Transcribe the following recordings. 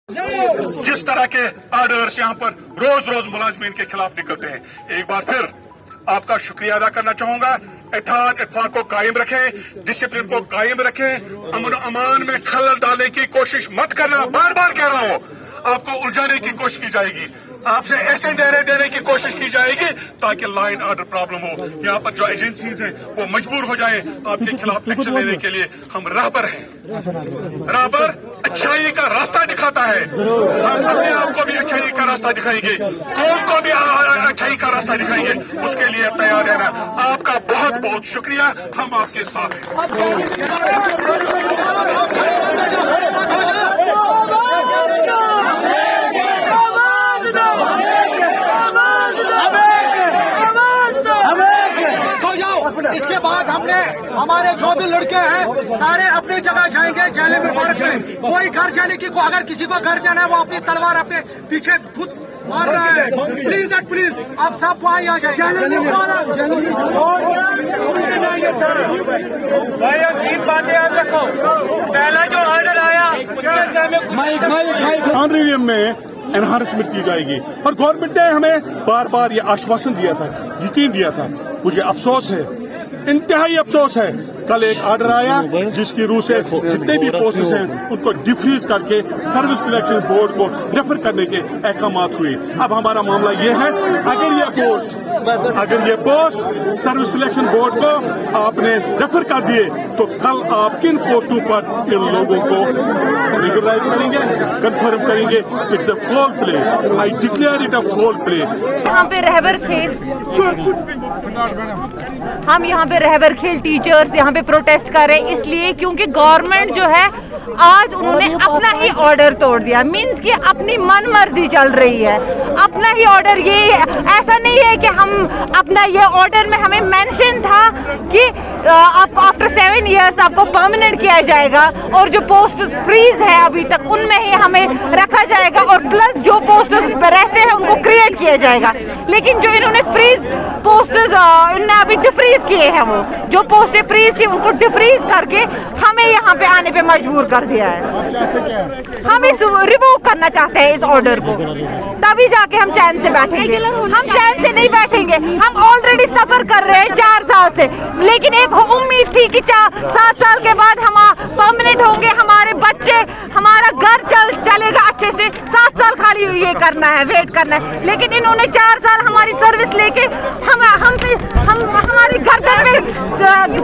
जिस तरह के आर्डर्स यहाँ पर रोज रोज मुलाजमीन के खिलाफ निकलते हैं, एक बार फिर आपका शुक्रिया अदा करना चाहूंगा। इत्तेहाद इत्तेफाक को कायम रखें, डिसिप्लिन को कायम रखें, अमन अमान में खलल डालने की कोशिश मत करना। बार बार कह रहा हूं, आपको उलझाने की कोशिश की जाएगी, आपसे ऐसे नारे देने की कोशिश की जाएगी ताकि लॉ एंड ऑर्डर प्रॉब्लम हो। यहाँ पर जो एजेंसीज हैं वो मजबूर हो जाएं आपके खिलाफ एक्शन लेने के लिए। हम राहबर हैं, राहबर अच्छाई का रास्ता दिखाता है। हम अपने आप को भी अच्छाई का रास्ता दिखाएंगे, कौम को भी अच्छाई का रास्ता दिखाएंगे, उसके लिए तैयार रहना। आपका बहुत बहुत शुक्रिया, हम आपके साथ हैं। इसके बाद हमने हमारे जो भी लड़के हैं सारे अपनी जगह जाएंगे। जाले मुबारक में कोई घर जाने की, अगर किसी को घर जाना है वो अपनी तलवार अपने पीछे खुद मार रहा है। प्लीज एंड प्लीज आप सब वहाँ आ जाए। बातें आप रखो, पहला जो ऑर्डर आया ऑनरेरियम में एनहांसमेंट की जाएगी और गवर्नमेंट ने हमें बार बार ये आश्वासन दिया था, यकीन दिया था। मुझे अफसोस है, इंतहाई अफसोस है, कल एक ऑर्डर आया जिसकी रूह से जितने भी पोस्ट्स हैं उनको डिफ्रीज करके सर्विस सिलेक्शन बोर्ड को रेफर करने के अहकाम हुए। अब हमारा मामला ये है, अगर ये पोस्ट सर्विस सिलेक्शन बोर्ड को आपने रेफर कर दिए तो कल आप किन पोस्टों पर इन लोगों को रेगुलराइज करेंगे, कंफर्म करेंगे। इट्स अ फोल play, I declare it a फोल प्ले। यहाँ पे रहबर खेल, हम यहाँ पे रहबर खेल टीचर्स यहाँ पे प्रोटेस्ट कर रहे हैं इसलिए क्योंकि गवर्नमेंट जो है आज उन्होंने अपना ही ऑर्डर तोड़ दिया। मींस कि अपनी मन मर्जी चल रही है, अपना ही ऑर्डर। ये ऐसा नहीं है कि हम अपना ये ऑर्डर में हमें मेंशन था कि आपको आफ्टर 7 इयर्स आपको परमानेंट किया जाएगा और जो पोस्ट फ्रीज है अभी तक उनमें ही हमें रखा जाएगा और प्लस जो पोस्ट रहते हैं उनको क्रिएट किया जाएगा। लेकिन जो इन्होंने फ्रीज पोस्ट इन्होंने अभी डिफ्रीज किए हैं, वो जो पोस्टें फ्रीज थी उनको डिफ्रीज करके हमें यहाँ पे आने पे मजबूर कर दिया है। हम इस रिवोक करना चाहते हैं इस ऑर्डर को, तभी जाके हम चैन से बैठेंगे। हम चैन से नहीं बैठेंगे, हम ऑलरेडी सफर कर रहे हैं 4 साल से। लेकिन एक उम्मीद थी कि 7 साल के बाद हम परमानेंट होंगे, हमारे बच्चे, हमारा घर चलेगा अच्छे से। 7 साल खाली ये करना है, वेट करना है। लेकिन इन्होंने 4 साल हमारी सर्विस लेके हमारी गर्दन में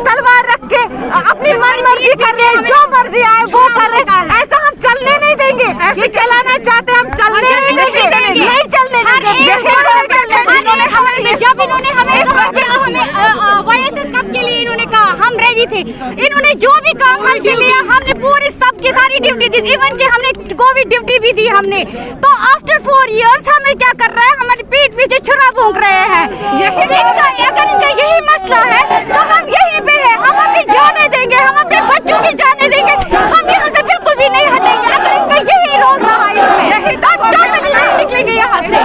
तलवार रख के अपनी मन मर्जी कर रहे हैं, जो मर्जी आए वो कर रहे हैं। ऐसा हम चलने नहीं देंगे। ये चलाना चाहते हम चलने नहीं देंगे, नहीं चलने देंगे। जब इन्होंने हमें वाईएसएस कप के लिए इन्होंने कहा हम रेडी थे, इन्होंने जो भी काम हमसे लिया हमने पूरी सबकी सारी ड्यूटी दी, इवन कि हमने कोविड ड्यूटी भी दी हमने। तो आफ्टर 4 इयर्स हमें क्या कर रहा है, हमारी पीठ पीछे छुरा भोंक रहे हैं। अगर इनका यही मसला है तो हम यहीं पे है, हम अपनी जाने देंगे, हम अपने बच्चों की जाने देंगे, हम यहाँ से बिल्कुल भी नहीं हटेंगे। अगर इनका यही रोल रहा इसमें तो निकलेंगे यहाँ से।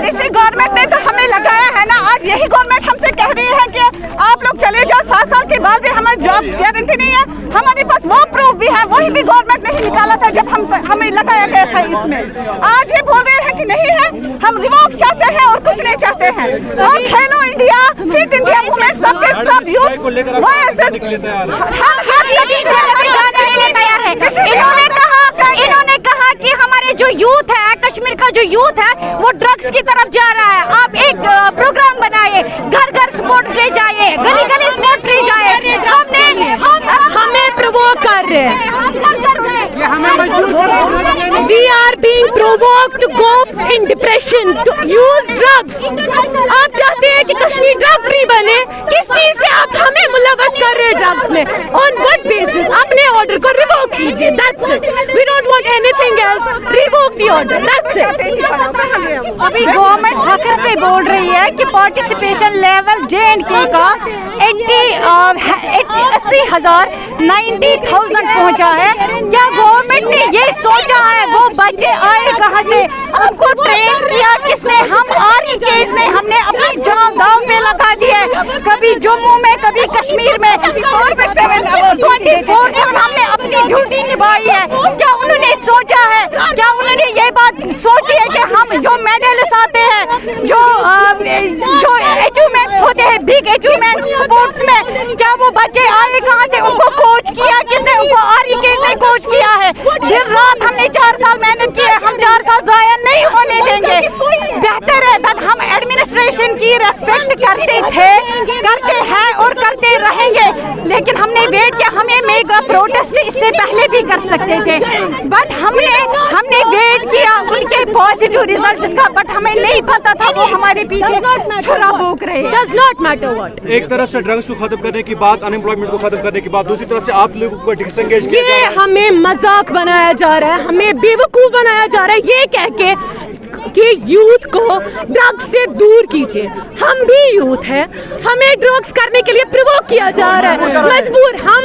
इसी गवर्नमेंट ने तो हमें लगाया है ना, आज यही गवर्नमेंट हमसे कह रही है कि आप लोग चले जाओ, 7 साल के बाद भी हमें जॉब गारंटी नहीं है। हमारे पास वो प्रूफ भी है, वही भी गवर्नमेंट ने ही निकाला था जब हमें लगाया गया था इसमें। आज ये बोल रहे हैं कि नहीं है, हम रिवोक चाहते हैं और कुछ नहीं चाहते हैं। और खेलो इंडिया, फिट इंडिया मूवमेंट सबके सब यूथ तैयार है। इन्होंने कहा कि हमारे जो यूथ है, कश्मीर का जो यूथ है वो ड्रग्स की तरफ जा रहा है। आप एक प्रोग्राम बनाइए, घर घर स्पोर्ट्स ले जाइए, गली गली स्पोर्ट्स ले जाइए। हमें प्रोवोक कर रहे हैं, हम घर गए। We are being provoked to go in depression, to use drugs. आप चाहते हैं कि कश्मीर ड्रग फ्री बने, किस चीज से आप हमें मुलव्वस कर रहे हैं ड्रग्स में? On what basis? अपने ऑर्डर को रिवोक कीजिए, that's it. We don't want anything else. Revoke the order, that's it. अभी गवर्नमेंट हक से बोल रही है कि पार्टिसिपेशन लेवल J&K का 80,000 90,000 पहुंचा है। क्या गवर्नमेंट ने ये सोचा है वो बच्चे आए कहाँ से? हमको ट्रेन किया किसने? हम आर्मी केस ने हमने अपनी जान दांव पे लगा दी है, कभी जम्मू में कभी कश्मीर में 24/7 हमने अपनी ड्यूटी निभाई है। क्या उन्होंने सोचा है, क्या उन्होंने है बिग अचीवमेंट स्पोर्ट्स में, क्या वो बच्चे आए कहाँ से, उनको कोच किया किसने, उनको REK ने कोच किया है। दिन रात हमने 4 साल मेहनत की है, हम 4 साल जाया नहीं होने देंगे। बेहतर है, बट हम एडमिनिस्ट्रेशन की रेस्पेक्ट करते थे, करते हैं और करते रहेंगे, लेकिन हमने वेट किया। हमें मेगा प्रोटेस्ट इससे पहले भी कर सकते थे, बट हमने वेट किया उनके पॉजिटिव रिजल्ट का, बट हमें नहीं पता था वो हमारे पीछे छुरा भोंक रहे हैं। Does not matter what. एक तरफ से ड्रग्स को खत्म करने की बात, अनएम्प्लॉयमेंट को खत्म करने की बात, दूसरी तरफ से आप लोगों को डिसएंगेज किया जा रहा ये है। हमें मजाक बनाया जा रहा है, हमें बेवकूफ बनाया जा रहा है ये कह के कि यूथ को ड्रग्स से दूर कीजिए। हम भी यूथ हैं, हमें ड्रग्स करने के लिए प्रोवोक किया जा रहा है, मजबूर। हम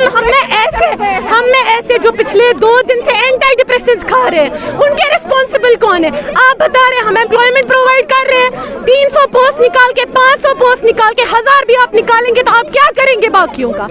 में ऐसे जो पिछले 2 दिन से एंटी डिप्रेसेंट्स खा रहे हैं, उनके रिस्पॉन्सिबल कौन है? आप बता रहे हैं हम एम्प्लॉयमेंट प्रोवाइड कर रहे हैं, 300 पोस्ट निकाल के, 500 पोस्ट निकाल के, 1000 भी आप निकालेंगे तो आप क्या करेंगे बाकियों का?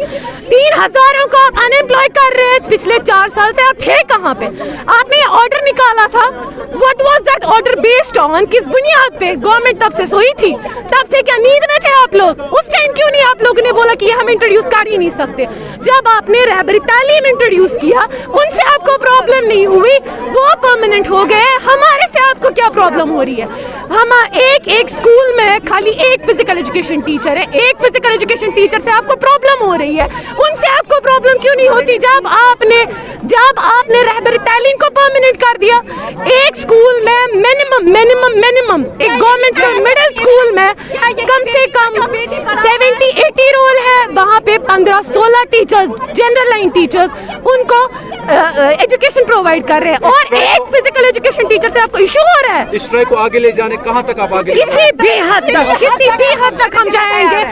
3000 को आप अनएम्प्लॉय कर रहे हैं। पिछले 4 साल से आप थे कहाँ पे? आपने ये ऑर्डर निकाला था, what was that order based on? किस बुनियाद पे? गवर्नमेंट तब से सोई थी, तब से क्या नींद में थे आप लोग? उस टाइम क्यों नहीं आप लोगों ने बोला कि हम इंट्रोड्यूस कर ही नहीं सकते? जब आपने रहबरी तालीम इंट्रोड्यूस किया, उनसे आपको प्रॉब्लम नहीं हुई, वो परमानेंट हो गए, हमारे से आपको क्या प्रॉब्लम हो रही है? हम एक स्कूल में खाली एक फिजिकल एजुकेशन टीचर है, एक फिजिकल एजुकेशन टीचर से आपको प्रॉब्लम हो रही है, उनसे आपको प्रॉब्लम क्यों नहीं होती? जब आपने रहबरी तालीम को परमानेंट कर दिया, एक स्कूल में मिनिमम एक गवर्नमेंट मिडिल स्कूल में कम से कम 70-80 रोल है, वहाँ पे 15-16 टीचर्स, जनरल लाइन टीचर्स, उनको एजुकेशन प्रोवाइड कर रहे हैं, और एक फिजिकल एजुकेशन टीचर से आपको इशू हो रहा है। इस स्ट्राइक को आगे ले जाने कहाँ तक आप आगे किसी भी हद तक हम जाएंगे।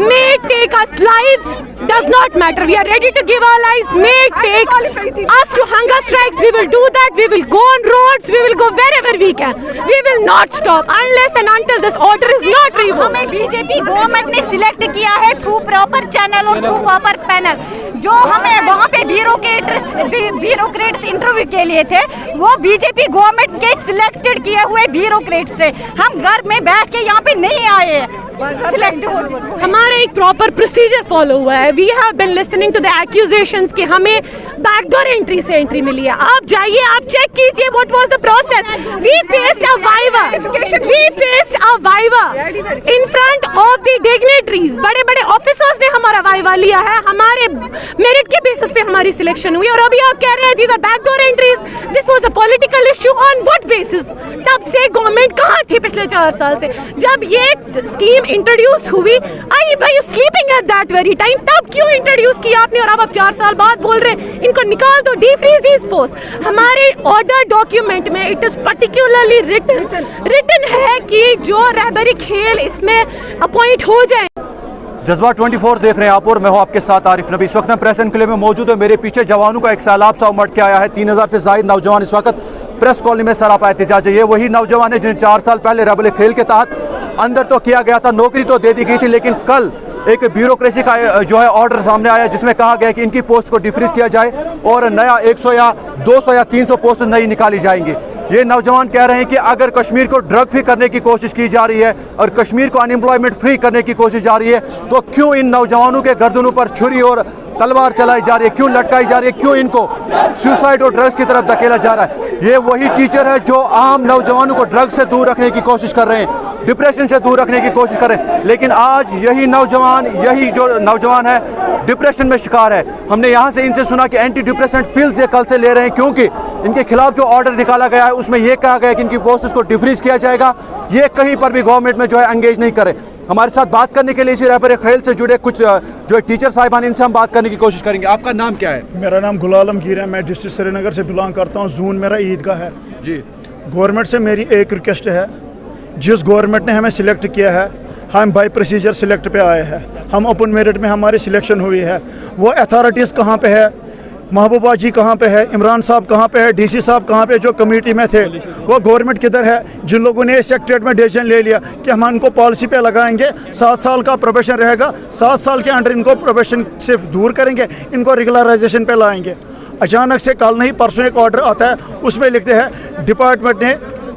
May it take us lives, does not matter. We are ready to give our lives. May it take us to hunger strikes. We will do that. We will go on roads. We will go wherever we can. We will not stop unless and until this order is not revoked. हमें BJP government ने select किया है through proper channel और through proper panel. जो हमें वहाँ पे bureaucrats interview के लिए थे, वो बीजेपी गवर्नमेंट के सिलेक्टेड किए हुए ब्यूरोक्रेट्स थे। हम घर में बैठ के यहाँ पे नहीं आए सिलेक्ट हो। हमारा एक प्रॉपर प्रोसीजर फॉलो हुआ है। We have been listening to the accusations कि हमें बैकडोर एंट्री से एंट्री मिली है। आप जाइए, आप चेक कीजिए what was the process. We faced a viva in front of the dignitaries. बड़े ऑफिसर्स ने हमारा वाइवा लिया है, हमारे मेरिट के बेसिस पे हमारी सिलेक्शन हुई, और अभी आप कह रहे हैं these are backdoor entries. This was a political issue on what basis? तब से गवर्नमेंट कहाँ थी पिछले 4 साल से? जब ये स्कीम इंट्रोड्यूस हुई, I you sleeping at that very time? तब क्यों इंट्रोड्यूस किया आपने, और अब आप 4 साल बाद बोल रहे हैं इनको निकाल दो, डीफ्रीज दिस पोस्ट? हमारे ऑर्डर डॉक्यूमेंट में इट इज पर्टिकुलरली रिटन है कि जो रहबरी खेल इसमें अपॉइंट हो जाए। जज्बा 24 देख रहे हैं आप, और मैं हूं आपके साथ आरिफ नबी। इस वक्त मैं प्रेस एनक्लेव में मौजूद हूं। मेरे पीछे जवानों का एक सैलाब सा उमड़ के आया है। 3000 से ज़ायद नौजवान इस वक्त प्रेस कॉलोनी में सरापा एहतजाज है। ये वही नौजवान है जिन्हें 4 साल पहले रहबरी खेल के तहत अंदर तो किया गया था, नौकरी तो दे दी गई थी, लेकिन कल एक ब्यूरोक्रेसी का जो है ऑर्डर सामने आया जिसमें कहा गया कि इनकी पोस्ट को डिफ्रीज किया जाए और नया 100 या 200 या 300 पोस्ट नई निकाली जाएंगी। ये नौजवान कह रहे हैं कि अगर कश्मीर को ड्रग फ्री करने की कोशिश की जा रही है और कश्मीर को अनएम्प्लॉयमेंट फ्री करने की कोशिश जा रही है, तो क्यों इन नौजवानों के गर्दनों पर छुरी और तलवार चलाई जा रही है, क्यों लटकाई जा रही है, क्यों इनको सुसाइड और ड्रग्स की तरफ धकेला जा रहा है? ये वही टीचर है जो आम नौजवानों को ड्रग्स से दूर रखने की कोशिश कर रहे हैं, डिप्रेशन से दूर रखने की कोशिश कर रहे हैं, लेकिन आज यही जो नौजवान है डिप्रेशन में शिकार है। हमने यहाँ से इनसे सुना कि एंटी डिप्रेसेंट पिल्स ये कल से ले रहे हैं क्योंकि इनके खिलाफ जो ऑर्डर निकाला गया है उसमें यह कहा गया है कि इनकी पोस्ट्स को डिफ्रीज किया जाएगा। ये कहीं पर भी गवर्नमेंट में जो है एंगेज नहीं करे। हमारे साथ बात करने के लिए इसी रहबरी खेल से जुड़े कुछ जो टीचर साहिबान, इनसे हम बात करने की कोशिश करेंगे। आपका नाम क्या है? मेरा नाम गुलाम आलमगीर है, मैं डिस्ट्रिक्ट श्रीनगर से बिलोंग करता हूँ। जून मेरा ईदगाह है जी। गवर्नमेंट से मेरी एक रिक्वेस्ट है, जिस गवर्नमेंट ने हमें सिलेक्ट किया है, हम बाई प्रोसीजर सिलेक्ट पे आए हैं, हम ओपन मेरिट में हमारी सिलेक्शन हुई है, वो अथॉरिटीज़ कहाँ पे है? महबूबा जी कहाँ पे है? इमरान साहब कहाँ पे है? डीसी साहब कहाँ पे जो कमेटी में थे? वो गवर्नमेंट किधर है? जिन लोगों ने सेक्रेटरीट में डिसीजन ले लिया कि हम इनको पॉलिसी पे लगाएंगे, 7 साल का प्रोबेशन रहेगा, 7 साल के अंडर इनको प्रोबेशन से दूर करेंगे, इनको रेगुलराइजेशन पे लाएंगे। अचानक से कल नहीं परसों एक ऑर्डर आता है, उसमें लिखते हैं डिपार्टमेंट ने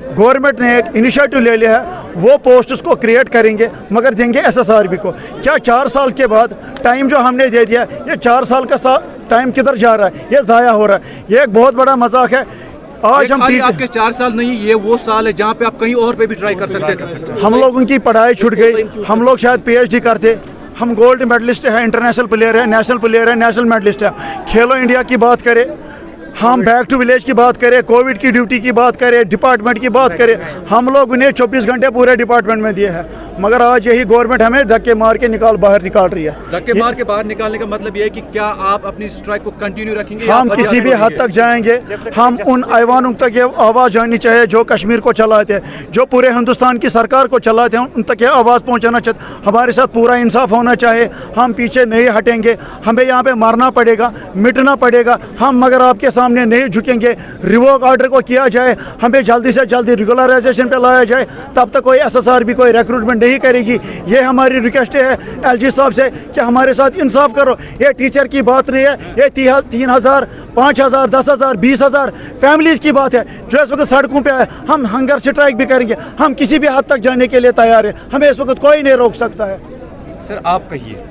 गवर्नमेंट ने एक इनिशिएटिव ले लिया है, वो पोस्ट उसको क्रिएट करेंगे मगर देंगे SSRB को। क्या 4 साल के बाद टाइम जो हमने दे दिया, ये 4 साल का टाइम किधर जा रहा है, ये ज़ाया हो रहा है, ये एक बहुत बड़ा मजाक है। आज हम आपके 4 साल नहीं, ये वो साल है जहाँ पे आप कहीं और पे भी ट्राई कर सकते थे। हम लोगों की पढ़ाई छूट गई, हम लोग शायद PhD करते, हम गोल्ड मेडलिस्ट है, इंटरनेशनल प्लेयर है, नेशनल प्लेयर है, नेशनल मेडलिस्ट है। खेलो इंडिया की बात करें, हम बैक टू विलेज की बात करें, कोविड की ड्यूटी की बात करें, डिपार्टमेंट की बात करें, हम लोग उन्हें 24 घंटे पूरे डिपार्टमेंट में दिए हैं, मगर आज यही गवर्नमेंट हमें धक्के मार के बाहर निकाल रही है। धक्के मार के बाहर निकालने का मतलब ये है कि क्या आप अपनी स्ट्राइक को कंटिन्यू रखेंगे? हम किसी भी हद तक जाएंगे, हम उन ऐवानों तक ये आवाज़ जानी चाहिए जो कश्मीर को चलाते हैं, जो पूरे हिंदुस्तान की सरकार को चलाते हैं, उन तक ये आवाज़ पहुँचाना चाहिए। हमारे साथ पूरा इंसाफ होना चाहिए, हम पीछे नहीं हटेंगे, हमें यहाँ पे मरना पड़ेगा, मिटना पड़ेगा, हम मगर आपके सामने नहीं झुकेंगे। रिवोक ऑर्डर को किया जाए, हमें जल्दी से जल्दी रेगुलराइजेशन पे लाया जाए, तब तक कोई SSRB कोई रिक्रूटमेंट नहीं करेगी। ये हमारी रिक्वेस्ट है LG साहब से कि हमारे साथ इंसाफ करो। ये टीचर की बात नहीं है, ये 3000, 5000, 10,000, 20,000 फैमिलीज़ की बात है जो इस वक्त सड़कों पे है। हम हंगर स्ट्राइक भी करेंगे, हम किसी भी हद तक जाने के लिए तैयार है, हमें इस वक्त कोई नहीं रोक सकता है। सर आप कहिए,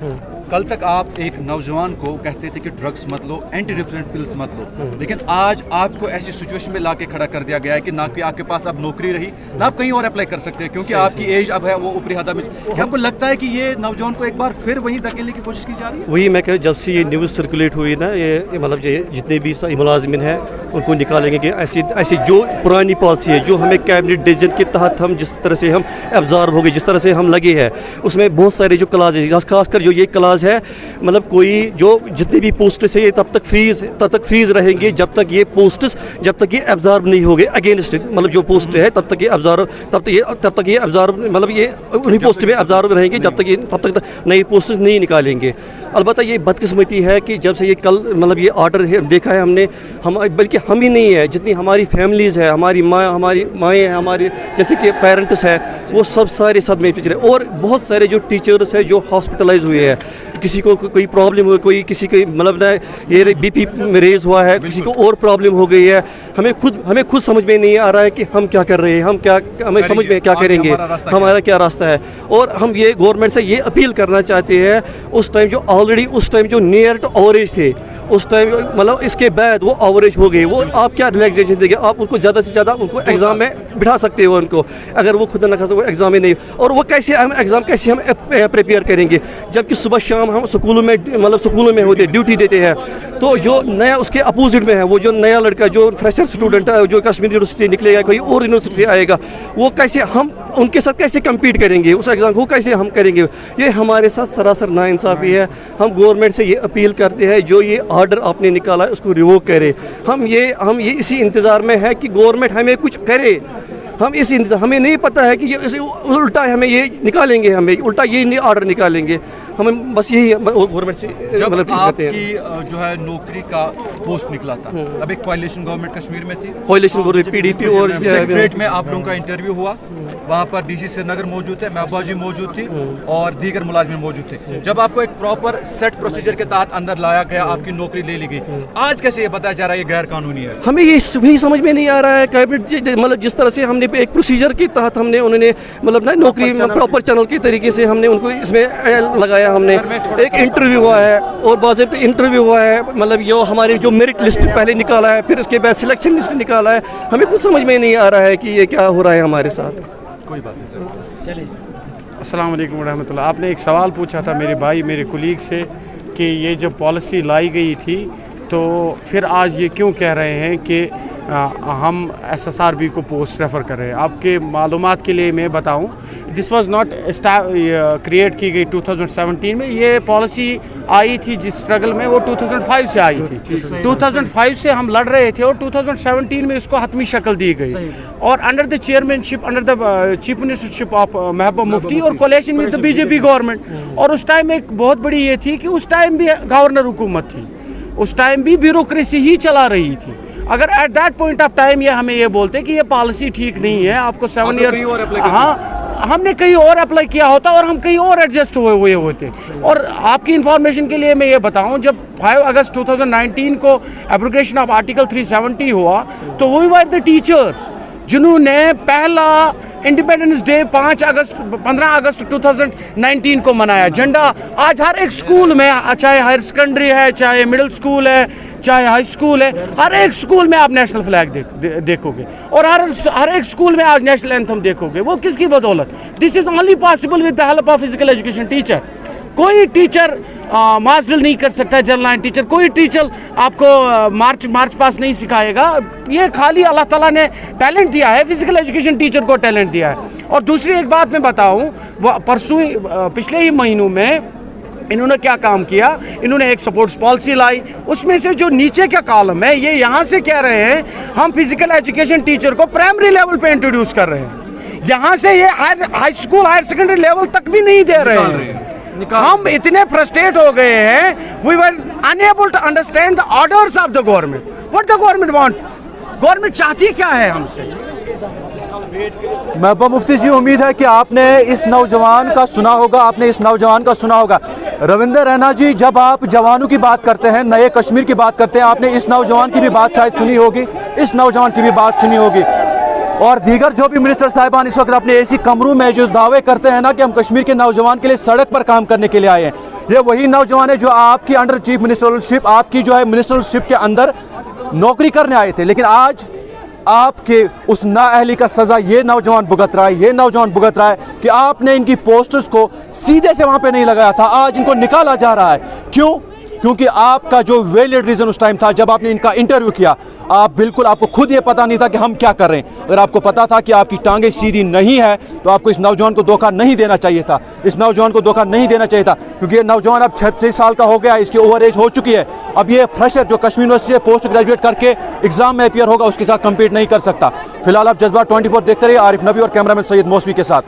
कल तक आप एक नौजवान को कहते थे कि ड्रग्स मत लो, एंटी डिप्रेसेंट पिल्स मत लो, लेकिन आज आपको ऐसी सिचुएशन में लाके खड़ा कर दिया गया है कि ना कि आपके पास अब नौकरी रही, ना आप कहीं और अप्लाई कर सकते हैं क्योंकि आपकी एज अब है वो ऊपरी हद में। क्या आपको लगता है कि ये नौजवान को एक बार फिर वहीं धकेलने की कोशिश की जा रही है? वही मैं कह रहा हूँ, जब से ये न्यूज़ सर्कुलेट हुई ना, ये मतलब जितने भी मुलाजिमिन हैं उनको निकालेंगे कि ऐसी जो पुरानी पॉलिसी है, जो हमें कैबिनेट डिसीजन के तहत हम जिस तरह से हम एब्जॉर्ब हो गए, जिस तरह से हम लगे हैं, उसमें बहुत सारे जो क्लास है, खासकर जो ये क्लास है, मतलब कोई जो जितने भी पोस्ट्स है ये तब तक फ्रीज रहेंगे जब तक ये पोस्ट्स एब्जॉर्ब नहीं हो गए अगेंस्ट, मतलब जो पोस्ट है तब तक ये एब्जॉर्ब मतलब ये उन्हीं पोस्ट में एब्जॉर्ब रहेंगे तब तक नई पोस्ट्स नहीं निकालेंगे। अलबत्ता ये बदकिस्मती है कि जब से ये कल मतलब ये ऑर्डर देखा है हमने, बल्कि हम ही नहीं है, जितनी हमारी फैमिलीज़ है, हमारी माएँ हैं, हमारे जैसे कि पेरेंट्स हैं, वो सब सारे सदमे में पिछड़े, और बहुत सारे जो टीचर्स हैं जो हॉस्पिटलाइज हुए हैं, किसी को कोई प्रॉब्लम हो, किसी को मतलब ना ये BP रेज हुआ है, किसी को और प्रॉब्लम हो गई है। हमें खुद समझ में नहीं आ रहा है कि हम क्या कर रहे हैं, हमें समझ में क्या करेंगे, हमारा क्या रास्ता है। और हम ये गवर्नमेंट से ये अपील करना चाहते हैं, उस टाइम जो नियर टू एवरेज थे, उस टाइम मतलब इसके बाद वो एवरेज हो गए, वो आप क्या रिलैक्सेशन देंगे? आप उनको ज़्यादा से ज़्यादा उनको एग्ज़ाम में बिठा सकते हो उनको, अगर वो खुद न खा सकते एग्ज़ाम में नहीं, और वो एग्ज़ाम कैसे हम प्रिपेयर करेंगे जबकि सुबह शाम हम स्कूलों में होते ड्यूटी देते हैं। तो जो नया उसके अपोजिट में है, वो जो नया लड़का जो फ्रेशर स्टूडेंट है, जो कश्मीर यूनिवर्सिटी निकलेगा, कोई और यूनिवर्सिटी आएगा, वो कैसे हम उनके साथ कैसे कम्पीट करेंगे, उस एग्ज़ाम को कैसे हम करेंगे? ये हमारे साथ सरासर नाइंसाफ़ी है। हम गवर्नमेंट से ये अपील करते हैं, जो ये ऑर्डर आपने निकाला है उसको रिवोक करे। हम ये इसी इंतज़ार में है कि गवर्नमेंट हमें कुछ करे। हमें नहीं पता है कि ये उल्टा हमें ये निकालेंगे, हमें उल्टा ये ऑर्डर निकालेंगे। हमें बस यही गवर्नमेंट से मतलब आपकी जो है नौकरी का पोस्ट निकला था, अब एक कोalition गवर्नमेंट कश्मीर में थी, कोalition गवर्नमेंट PDP और सेक्रेटरीट में आप लोगों का इंटरव्यू हुआ, वहाँ पर DC श्रीनगर मौजूद थे, महबूबा जी मौजूद थी और दीगर मुलाजिम मौजूद थे। जब आपको एक प्रॉपर सेट प्रोसीजर के तहत अंदर लाया गया, आपकी नौकरी ले ली गई, आज कैसे ये बताया जा रहा है ये गैर कानूनी है? हमें ये वही समझ में नहीं आ रहा है। कैबिनेट मतलब जिस तरह से हमने एक प्रोसीजर के तहत उन्होंने मतलब ना नौकरी प्रॉपर चैनल के तरीके से हमने उनको इसमें लगाया, हमने एक इंटरव्यू हुआ है और बाज़ाब्ता इंटरव्यू हुआ है, मतलब ये हमारे जो मेरिट लिस्ट पहले निकाला है, फिर उसके बाद सिलेक्शन लिस्ट निकाला है। हमें कुछ समझ में नहीं आ रहा है कि ये क्या हो रहा है हमारे साथ। कोई बात नहीं सर, चलिए। अस्सलाम वालेकुम रहमतुल्लाह। आपने एक सवाल पूछा था मेरे कुलीग से कि ये जब पॉलिसी लाई गई थी तो फिर आज ये क्यों कह रहे हैं कि हम SSRB को पोस्ट रेफ़र कर रहे हैं। आपके मालूमात के लिए मैं बताऊं, दिस वाज नॉट क्रिएट की गई 2017 में। ये पॉलिसी आई थी जिस स्ट्रगल में वो 2005 से आई थी। 2005 से हम लड़ रहे थे और 2017 में इसको हतमी शक्ल दी गई और under the chairmanship, under the chief ministership of Mehbooba Mufti और coalition with the BJP government. और उस टाइम एक बहुत बड़ी ये थी कि उस टाइम भी गवर्नर हुकूमत थी, उस टाइम भी ब्यूरोक्रेसी ही चला रही थी। अगर at that point of time ये हमें ये बोलते कि ये पॉलिसी ठीक नहीं है, आपको 7 ईयर्स, हाँ हमने कहीं और अप्लाई किया होता और हम कहीं और एडजस्ट हुए होते। और आपकी इंफॉर्मेशन के लिए मैं ये बताऊं, जब 5 अगस्त 2019 को एब्रोगेशन ऑफ आर्टिकल 370 हुआ तो वी वर द टीचर्स जिन्होंने पहला इंडिपेंडेंस डे 15 अगस्त 2019 को मनाया। झंडा आज हर एक स्कूल में, चाहे हायर सेकेंडरी है, चाहे मिडिल स्कूल है, चाहे हाई स्कूल है, हर एक स्कूल में आप नेशनल फ्लैग देखोगे और हर एक स्कूल में आज नेशनल एंथम देखोगे। वो किसकी बदौलत? This is only possible with the help of physical education teacher. कोई टीचर मास ड्रिल नहीं कर सकता, जनरल लाइन टीचर, कोई टीचर आपको मार्च पास नहीं सिखाएगा। ये खाली अल्लाह ताला ने टैलेंट दिया है, फिजिकल एजुकेशन टीचर को टैलेंट दिया है। और दूसरी एक बात मैं बताऊं, पिछले ही महीनों में इन्होंने क्या काम किया, इन्होंने एक सपोर्ट्स पॉलिसी लाई। उसमें से जो नीचे का कॉलम है, ये यहाँ से कह रहे हैं हम फिजिकल एजुकेशन टीचर को प्राइमरी लेवल पे इंट्रोड्यूस कर रहे हैं। यहाँ से ये high school higher secondary level तक भी नहीं दे रहे हैं। हम इतने फ्रस्ट्रेट हो गए हैं, we were unable to understand the orders of the government. What the government want, government चाहती क्या है हमसे। महबूबा मुफ्ती जी, उम्मीद है कि आपने इस नौजवान का सुना होगा, रविंदर रैना जी, जब आप जवानों की बात करते हैं, नए कश्मीर की बात करते हैं, आपने इस नौजवान की भी बात शायद सुनी होगी, इस नौजवान की भी बात सुनी होगी, और दीगर जो भी मिनिस्टर साहिबान इस वक्त अपने एसी कमरों में जो दावे करते हैं ना कि हम कश्मीर के नौजवान के लिए सड़क पर काम करने के लिए आए हैं, ये वही नौजवान है जो आपकी अंडर चीफ मिनिस्टरशिप, आपकी जो है मिनिस्टरशिप के अंदर नौकरी करने आए थे। लेकिन आज आपके उस नाअहली का सज़ा ये नौजवान भुगत रहा है कि आपने इनकी पोस्टर्स को सीधे से वहाँ पे नहीं लगाया था, आज इनको निकाला जा रहा है। क्यों? क्योंकि आपका जो वैलिड रीज़न उस टाइम था जब आपने इनका इंटरव्यू किया, आपको खुद ये पता नहीं था कि हम क्या कर रहे हैं। अगर आपको पता था कि आपकी टांगें सीधी नहीं है तो आपको इस नौजवान को धोखा नहीं देना चाहिए था, क्योंकि ये नौजवान अब 36 साल का हो गया, इसकी ओवर एज हो चुकी है। अब ये फ्रेशर जो कश्मीर यूनिवर्सिटी से पोस्ट ग्रेजुएट करके एग्जाम में अपियर होगा, उसके साथ कम्पीट नहीं कर सकता। फिलहाल आप जज्बा 24 देखते रहिए। आरिफ नबी और कैमरामैन सैयद मौसवी के साथ।